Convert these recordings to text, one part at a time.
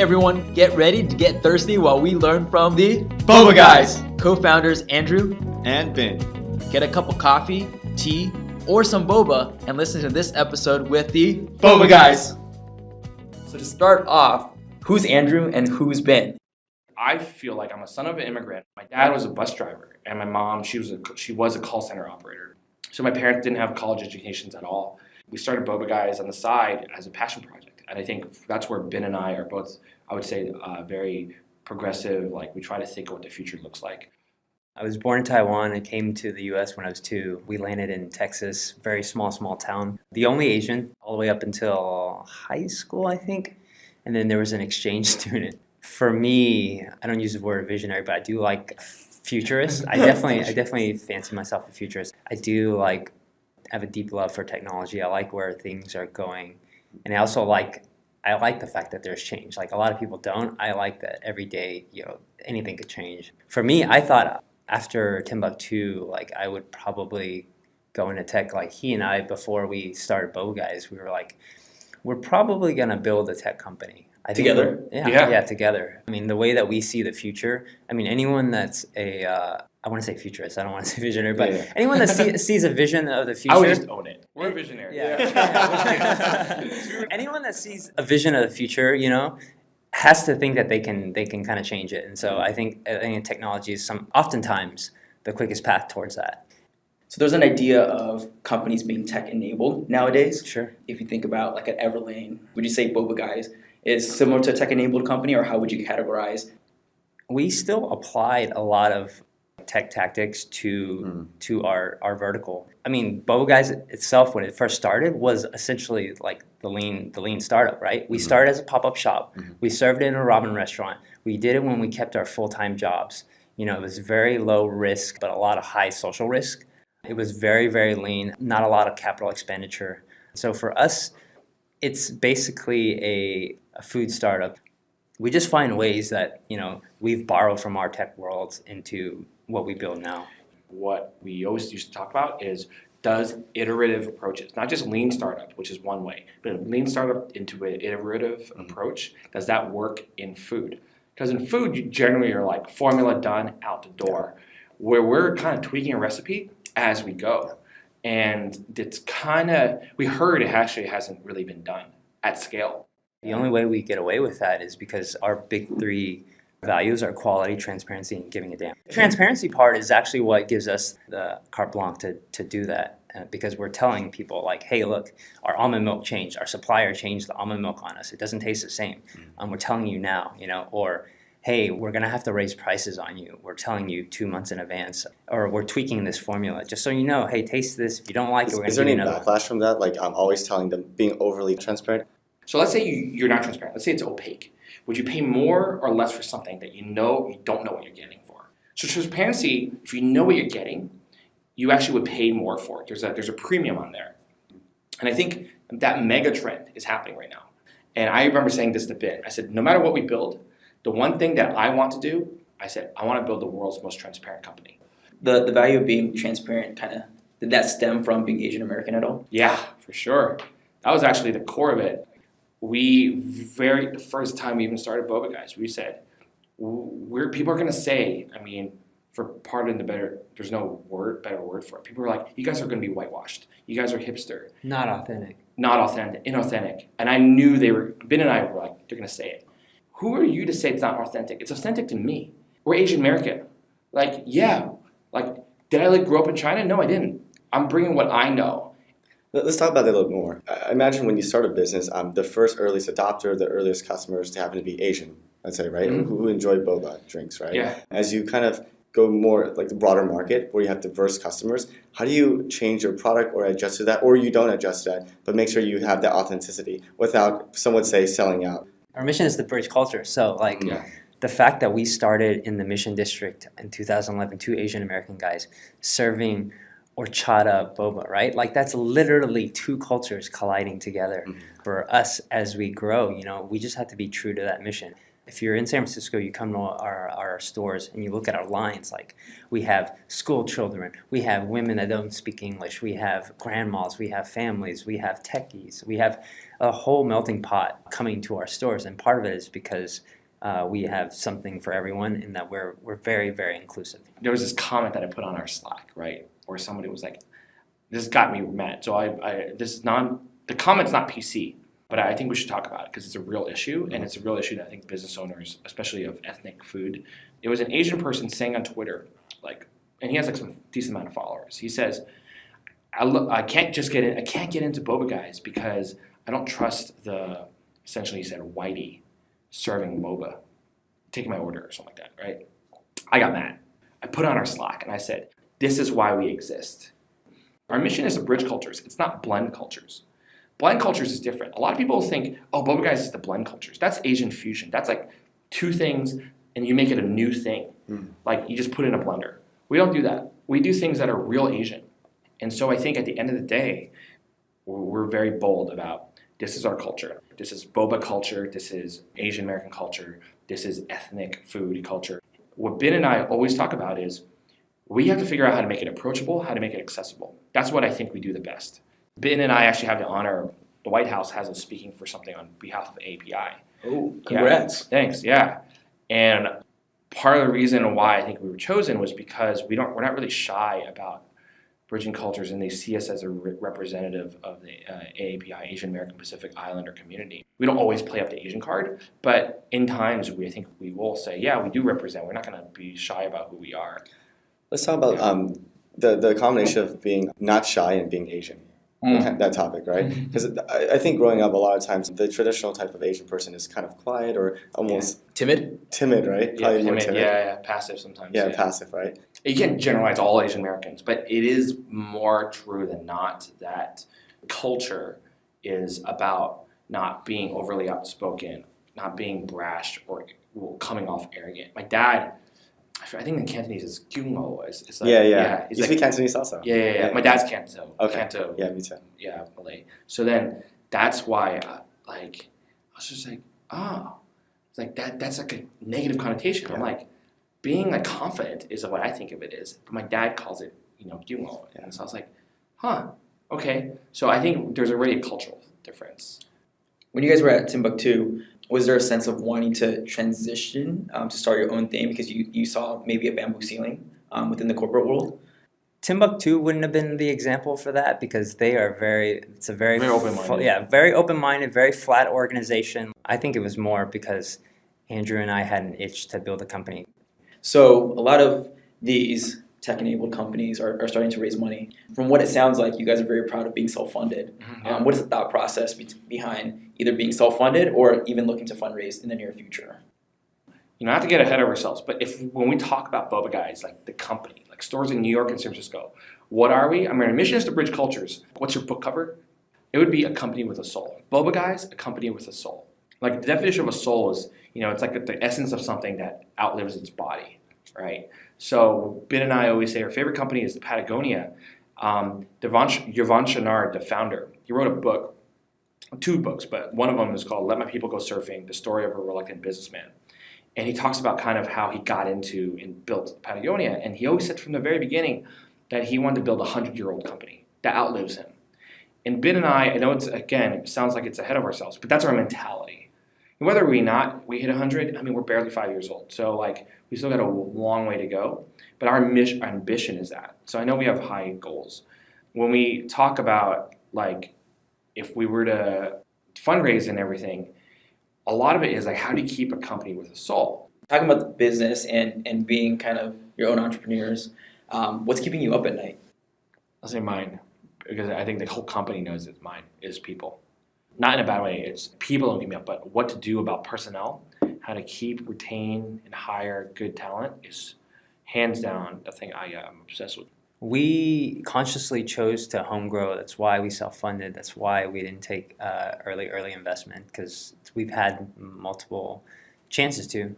everyone, get ready to get thirsty while we learn from the Boba Guys, co-founders Andrew and Bin. Get a cup of coffee, tea, or some boba and listen to this episode with the Boba Guys. So to start off, who's Andrew and who's Bin? I feel like I'm a son of an immigrant. My dad was a bus driver, and my mom, she was a call center operator. So my parents didn't have college educations at all. We started Boba Guys on the side as a passion project, and I think that's where Bin and I are both, I would say, very progressive. Like, we try to think of what the future looks like. I was born in Taiwan. I came to the U.S. when I was 2. We landed in Texas, very small town. The only Asian all the way up until high school, I think. And then there was an exchange student. For me, I don't use the word visionary, but I do like futurist. I definitely fancy myself a futurist. I do have a deep love for technology. I like where things are going. And I also like the fact that there's change. Like, a lot of people don't. I like that every day, anything could change. For me, I thought after Timbuktu, I would probably go into tech. Like, he and I, before we started Boba Guys, we were like, we're probably going to build a tech company. Together? Yeah, together. I mean, the way that we see the future, anyone that's I want to say futurist, I don't want to say visionary, but anyone that sees a vision of the future. I would just own it. We're a visionary. Anyone that sees a vision of the future, has to think that they can kind of change it. And so I think technology is oftentimes the quickest path towards that. So there's an idea of companies being tech-enabled nowadays. Sure. If you think about an Everlane, would you say Boba Guys is similar to a tech-enabled company, or how would you categorize? We still applied a lot of tech tactics to our vertical. Boba Guys itself, when it first started, was essentially like the lean startup, right? We started as a pop-up shop. We served it in a ramen restaurant. We did it when we kept our full-time jobs. It was very low risk, but a lot of high social risk. It was very, very lean, not a lot of capital expenditure. So for us, it's basically a food startup. We just find ways that, we've borrowed from our tech world into what we build now. What we always used to talk about is, does iterative approaches, not just lean startup, which is one way, but a lean startup into an iterative approach, does that work in food? Because in food, you generally are like formula done, out the door, where we're kind of tweaking a recipe as we go. And it's we heard it actually hasn't really been done at scale. The only way we get away with that is because our big 3 values are quality, transparency, and giving a damn. The transparency part is actually what gives us the carte blanche to do that, because we're telling people hey, look, our almond milk changed. Our supplier changed the almond milk on us. It doesn't taste the same. We're telling you now, or hey, we're going to have to raise prices on you. We're telling you 2 months in advance, or we're tweaking this formula just so you know, hey, taste this. If you don't like it, we're going to give you another. Is there any backlash from that? I'm always telling them being overly transparent. So let's say you're not transparent. Let's say it's opaque. Would you pay more or less for something that you don't know what you're getting for? So transparency, if you know what you're getting, you actually would pay more for it. There's a premium on there. And I think that mega trend is happening right now. And I remember saying this to Ben. I said, no matter what we build, the one thing that I want to do, I said, I want to build the world's most transparent company. The value of being transparent, did that stem from being Asian American at all? Yeah, for sure. That was actually the core of it. The first time we even started Boba Guys, we said, people are going to say, for pardon the better, there's no better word for it. People are like, you guys are going to be whitewashed. You guys are hipster. Not authentic. Inauthentic. And I knew Ben and I were like, they're going to say it. Who are you to say it's not authentic? It's authentic to me. We're Asian American. Did I grow up in China? No, I didn't. I'm bringing what I know. Let's talk about that a little bit more. I imagine when you start a business, the first earliest adopter, the earliest customers to happen to be Asian, let's say, right? Mm-hmm. Who enjoy boba drinks, right? Yeah. As you kind of go more the broader market where you have diverse customers, how do you change your product or adjust to that, or you don't adjust to that, but make sure you have that authenticity without, some would say, selling out? Our mission is to bridge culture. So the fact that we started in the Mission District in 2011, 2 Asian American guys serving horchata boba, right? That's literally 2 cultures colliding together. For us, as we grow, we just have to be true to that mission. If you're in San Francisco, you come to our stores and you look at our lines, like we have school children, we have women that don't speak English, we have grandmas, we have families, we have techies, we have a whole melting pot coming to our stores. And part of it is because we have something for everyone and that we're very, very inclusive. There was this comment that I put on our Slack, right? Where somebody was like, this got me mad. So the comment's not PC. But I think we should talk about it because it's a real issue, and it's a real issue that I think business owners, especially of ethnic food. There was an Asian person saying on Twitter, and he has some decent amount of followers. He says, I can't get into Boba Guys because I don't trust essentially he said, whitey serving boba, taking my order or something like that, right? I got mad. I put on our Slack and I said, this is why we exist. Our mission is to bridge cultures. It's not blend cultures. Blend cultures is different. A lot of people think, oh, Boba Guys is the blend cultures. That's Asian fusion. That's like two things and you make it a new thing. Like you just put it in a blender. We don't do that. We do things that are real Asian. And so I think at the end of the day, we're very bold about this is our culture. This is boba culture. This is Asian American culture. This is ethnic food culture. What Bin and I always talk about is we have to figure out how to make it approachable, how to make it accessible. That's what I think we do the best. Bin and I actually have the honor, the White House has us speaking for something on behalf of API. Oh, congrats. Yeah, thanks, yeah. And part of the reason why I think we were chosen was because we're not really shy about bridging cultures, and they see us as a representative of the AAPI, Asian American Pacific Islander community. We don't always play up the Asian card, but in times I think we will say, yeah, we do represent. We're not going to be shy about who we are. Let's talk about the combination of being not shy and being Asian. That topic, right? Because I think growing up, a lot of times the traditional type of Asian person is kind of quiet or almost timid, right? Yeah, Probably more timid. Yeah, passive sometimes. Yeah, passive, right? You can't generalize all Asian Americans, but it is more true than not that culture is about not being overly outspoken, not being brash or coming off arrogant. My dad, I think in Cantonese is gyungo. It's like, yeah. He's You speak Cantonese also? Yeah. My dad's Canto. Okay. Canto. Yeah, me too. Yeah, Malay. So then that's why, I was just like, it's like that's like a negative connotation. Yeah. I'm like, being like confident is what I think of it is. But my dad calls it, gyungo. And so I was like, okay. So I think there's already a cultural difference. When you guys were at Timbuktu, was there a sense of wanting to transition to start your own thing because you saw maybe a bamboo ceiling within the corporate world? Timbuktu wouldn't have been the example for that because they are very open-minded. Very open-minded, very flat organization. I think it was more because Andrew and I had an itch to build a company. So a lot of these tech-enabled companies are starting to raise money. From what it sounds like, you guys are very proud of being self-funded. Mm-hmm. What is the thought process behind either being self-funded or even looking to fundraise in the near future? Not to get ahead of ourselves, but when we talk about Boba Guys, like the company, like stores in New York and San Francisco, what are we? Our mission is to bridge cultures. What's your book cover? It would be a company with a soul. Boba Guys, a company with a soul. Like the definition of a soul is, it's like the essence of something that outlives its body, right? So Bin and I always say our favorite company is Patagonia. Yvon Chouinard, the founder, he wrote a book, 2 books, but one of them is called Let My People Go Surfing, The Story of a Reluctant Businessman. And he talks about kind of how he got into and built Patagonia. And he always said from the very beginning that he wanted to build a 100-year-old company that outlives him. And Bin and I know it sounds like it's ahead of ourselves, but that's our mentality. And whether we hit 100, we're barely 5 years old. So we still got a long way to go. But our ambition is that. So I know we have high goals. When we talk about if we were to fundraise and everything, a lot of it is how do you keep a company with a soul? Talking about the business and being kind of your own entrepreneurs, what's keeping you up at night? I'll say mine, because I think the whole company knows it's mine, is people. Not in a bad way, it's people don't keep me up, but what to do about personnel, how to keep, retain, and hire good talent is hands down the thing I'm obsessed with. We consciously chose to home grow. That's why we self-funded. That's why we didn't take early investment, because we've had multiple chances to.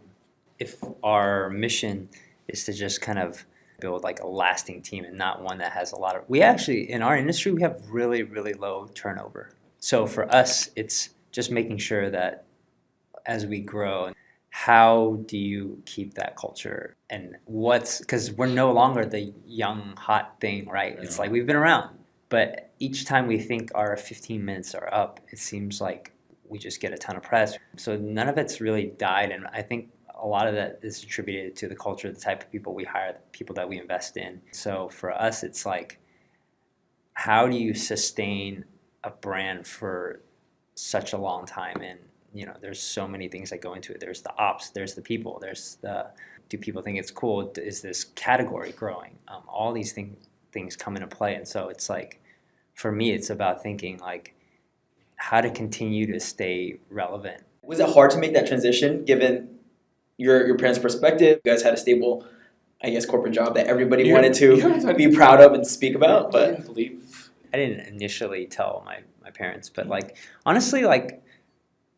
If our mission is to just kind of build a lasting team and not one that has a lot of... We actually, in our industry, we have really, really low turnover. So for us, it's just making sure that as we grow, how do you keep that culture? And because we're no longer the young, hot thing, right? It's like we've been around. But each time we think our 15 minutes are up, it seems like we just get a ton of press. So none of it's really died. And I think a lot of that is attributed to the culture, the type of people we hire, the people that we invest in. So for us, it's like, how do you sustain a brand for such a long time? And, there's so many things that go into it. There's the ops, there's the people, do people think it's cool? Is this category growing? All these things come into play. And so it's like, for me, it's about thinking like how to continue to stay relevant. Was it hard to make that transition given your parents' perspective? You guys had a stable, I guess, corporate job that everybody wanted to be proud of and speak about. But I didn't initially tell my parents, but like honestly, like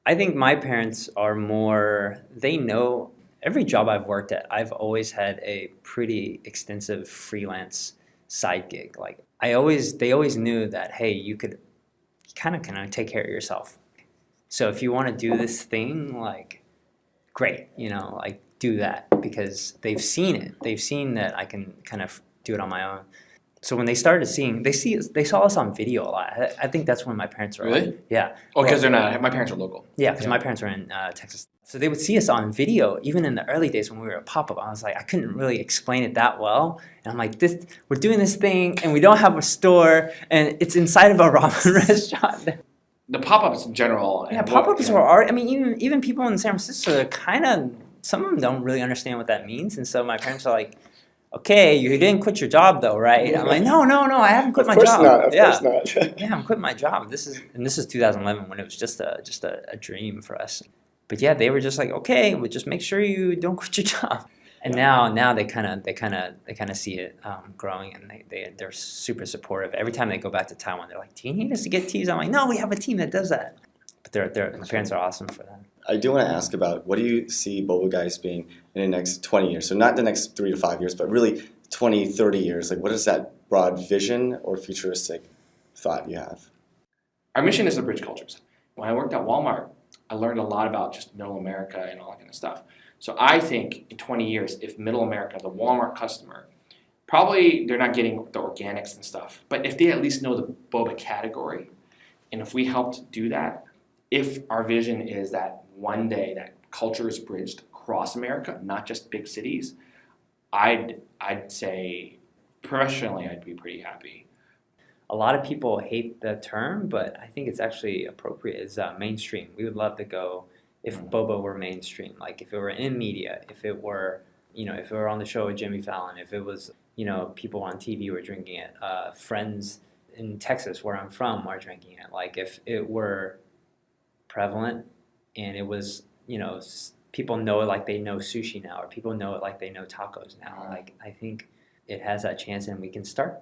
I think my parents are more, they know every job I've worked at, I've always had a pretty extensive freelance side gig. Like they always knew that, hey, you could kind of take care of yourself. So if you want to do this thing, like great, like do that, because they've seen it. They've seen that I can kind of do it on my own. So when they started seeing, they saw us on video a lot. I think that's when my parents were Really? like, yeah. Oh, because they're not. My parents are local. Yeah, because my parents were in Texas. So they would see us on video, even in the early days when we were a pop-up. I was like, I couldn't really explain it that well. And I'm like, we're doing this thing, and we don't have a store, and it's inside of a ramen restaurant. The pop-ups in general. Yeah, pop-ups are art. I mean, even people in San Francisco, they're kind of, some of them don't really understand what that means. And so my parents are like, okay, you didn't quit your job though, right? I'm like, no, I haven't quit my job. Of course not. Yeah, I'm quitting my job. This is 2011 when it was just a dream for us. But yeah, they were just like, okay, but just make sure you don't quit your job. And now they kind of see it growing, and they're super supportive. Every time they go back to Taiwan, they're like, do you need us to get teas? I'm like, no, we have a team that does that. But my parents are awesome for that. I do want to ask about, what do you see Boba Guys being in the next 20 years? So not the next 3 to 5 years, but really 20, 30 years. Like, what is that broad vision or futuristic thought you have? Our mission is to bridge cultures. When I worked at Walmart, I learned a lot about just middle America and all that kind of stuff. So I think in 20 years, if middle America, the Walmart customer, probably they're not getting the organics and stuff, but if they at least know the boba category, and if we helped do that, if our vision is that one day that culture is bridged across America, not just big cities, I'd say professionally I'd be pretty happy. A lot of people hate the term, but I think it's actually appropriate. Is mainstream. We would love to go if boba were mainstream, like if it were in media, if it were, if it were on the show with Jimmy Fallon, if it was, people on TV were drinking it, friends in Texas where I'm from are drinking it. Like if it were prevalent and it was, people know it like they know sushi now, or people know it like they know tacos now. Like I think it has that chance, and we can start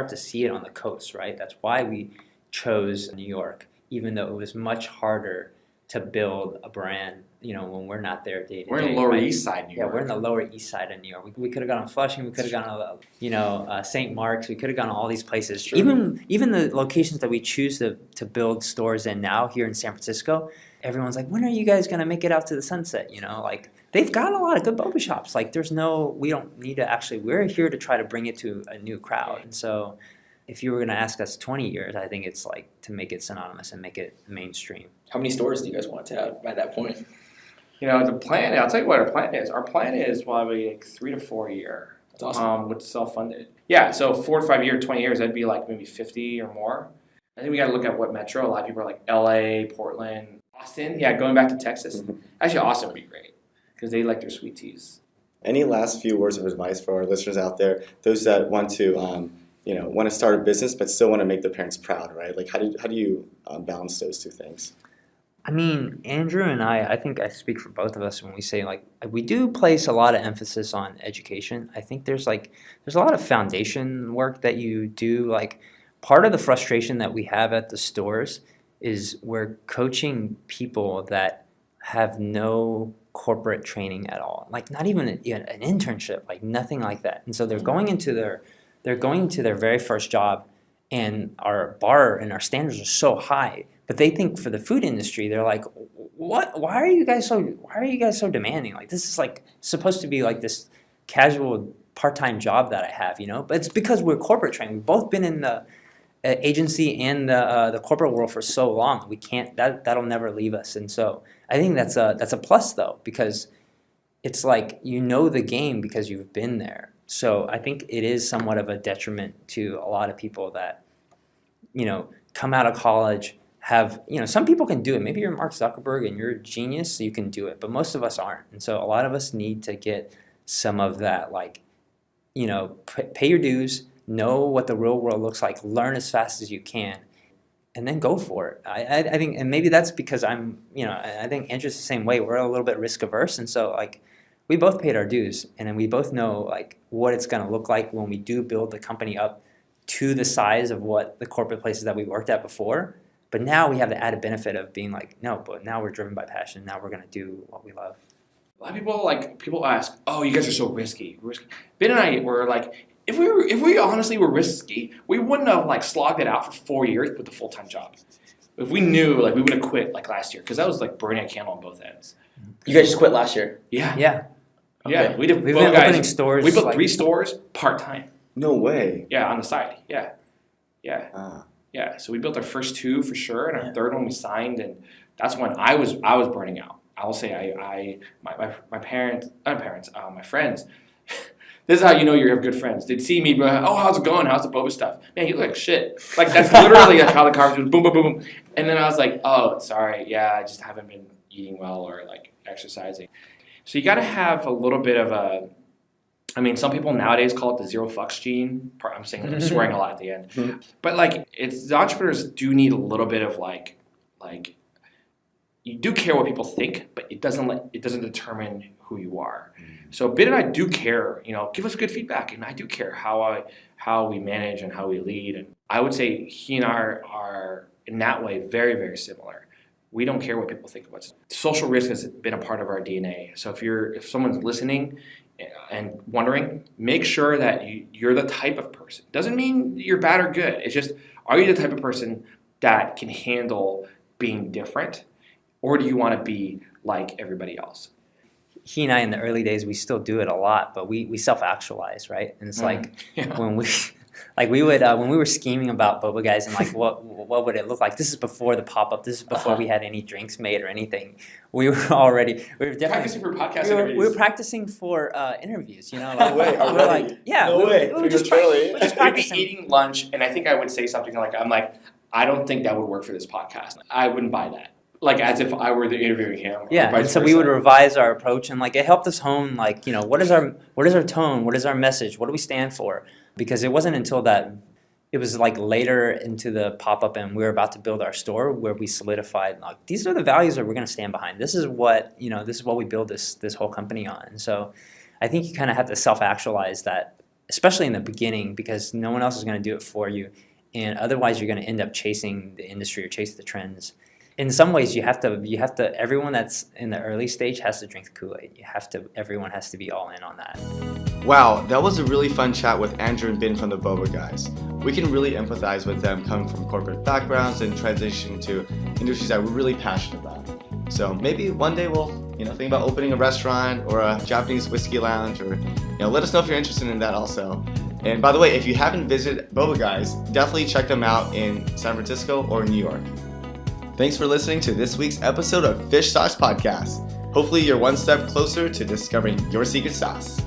to see it on the coast, right? That's why we chose New York, even though it was much harder to build a brand, when we're not there day to day. We're in the Lower East Side, New York. Yeah, we're in the Lower East Side of New York. We could have gone to Flushing. We could have gone to, St. Mark's. We could have gone to all these places. Sure. Even the locations that we choose to build stores in now here in San Francisco, everyone's like, when are you guys going to make it out to the Sunset? Like they've got a lot of good boba shops. Like we don't need to actually, we're here to try to bring it to a new crowd. And so if you were going to ask us 20 years, I think it's like to make it synonymous and make it mainstream. How many stores do you guys want to have by that point? The plan, I'll tell you what our plan is. Our plan is probably like 3 to 4 year. That's awesome. With self-funded. Yeah, so 4 to 5 years, 20 years, that'd be like maybe 50 or more. I think we got to look at what metro. A lot of people are like LA, Portland, Austin. Yeah, going back to Texas. Actually, Austin would be great because they like their sweet teas. Any last few words of advice for our listeners out there, those that want to, want to start a business but still want to make their parents proud, right? Like, how do you balance those two things? I mean, Andrew and I think I speak for both of us when we say, like, we do place a lot of emphasis on education. I think there's a lot of foundation work that you do. Like, part of the frustration that we have at the stores is we're coaching people that have no corporate training at all. Like, not even an internship, like nothing like that. And so they're going into their very first job, and our bar and our standards are so high. But they think for the food industry, they're like, what? Why are you guys so demanding? Like, this is like supposed to be like this casual part-time job that I have, But it's because we're corporate trained. We've both been in the agency and the corporate world for so long. We can't. That'll never leave us. And so I think that's a plus though, because it's like the game because you've been there. So I think it is somewhat of a detriment to a lot of people that come out of college. Have some people can do it. Maybe you're Mark Zuckerberg and you're a genius, so you can do it. But most of us aren't, and so a lot of us need to get some of that, like, pay your dues, know what the real world looks like, learn as fast as you can, and then go for it. I think, and maybe that's because I think Andrew's the same way. We're a little bit risk averse, and so like we both paid our dues, and then we both know like what it's going to look like when we do build the company up to the size of what the corporate places that we worked at before. But now we have the added benefit of being like, no, but now we're driven by passion. Now we're going to do what we love. A lot of people ask, oh, you guys are so risky. Ben and I were like, if we honestly were risky, we wouldn't have like slogged it out for 4 years with a full-time job. If we knew, like, we would have quit like last year, because that was like burning a candle on both ends. You guys just quit last year? Yeah. Okay. Yeah, we did. We've Boba been Guys, opening stores. we built like, 3 stores part-time. No way. Yeah, on the side. Yeah. Ah. Yeah, so we built our first 2 for sure, and our third one we signed, and that's when I was burning out. I will say my friends. This is how you know you have good friends. They'd see me, oh, how's it going? How's the Boba stuff? Man, you look like shit. Like, that's literally how the conversation was, boom, boom, boom, boom. And then I was like, oh, sorry, yeah, I just haven't been eating well or like exercising. So you got to have a little bit of a. I mean, some people nowadays call it the 0 fucks gene. I'm swearing a lot at the end. But like, the entrepreneurs do need a little bit of like you do care what people think, but it doesn't determine who you are. So Ben and I do care, give us good feedback, and I do care how we manage and how we lead. And I would say he and I are in that way very, very similar. We don't care what people think of us. Social risk has been a part of our DNA. So if someone's listening and wondering, make sure that you're the type of person. Doesn't mean you're bad or good. It's just, are you the type of person that can handle being different, or do you want to be like everybody else? He and I, in the early days, we still do it a lot, but we self-actualize, right? And it's like when we would when we were scheming about Boba Guys and like what would it look like? This is before the pop-up. This is before we had any drinks made or anything. We were definitely practicing for podcast interviews. We were practicing for interviews. Like, No way. we were like, yeah, No way. we were just Prematurely. just We'd be practicing. eating lunch, and I think I would say something like, I don't think that would work for this podcast. I wouldn't buy that. Like, as if I were interviewing him. Yeah, and so we would revise our approach, and like it helped us hone, like, what is our tone, what is our message, what do we stand for? Because it wasn't until that it was like later into the pop-up and we were about to build our store where we solidified, like, these are the values that we're going to stand behind. This is what we build this whole company on. And so I think you kind of have to self-actualize that, especially in the beginning, because no one else is going to do it for you, and otherwise you're going to end up chasing the industry or chase the trends. In some ways, you have to. Everyone that's in the early stage has to drink the Kool-Aid. Everyone has to be all in on that. Wow, that was a really fun chat with Andrew and Bin from the Boba Guys. We can really empathize with them coming from corporate backgrounds and transitioning to industries that we're really passionate about. So maybe one day we'll, think about opening a restaurant or a Japanese whiskey lounge, or, let us know if you're interested in that also. And by the way, if you haven't visited Boba Guys, definitely check them out in San Francisco or New York. Thanks for listening to this week's episode of Fish Sauce Podcast. Hopefully you're one step closer to discovering your secret sauce.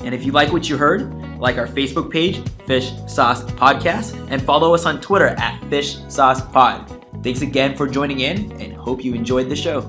And if you like what you heard, like our Facebook page, Fish Sauce Podcast, and follow us on Twitter at Fish Sauce Pod. Thanks again for joining in, and hope you enjoyed the show.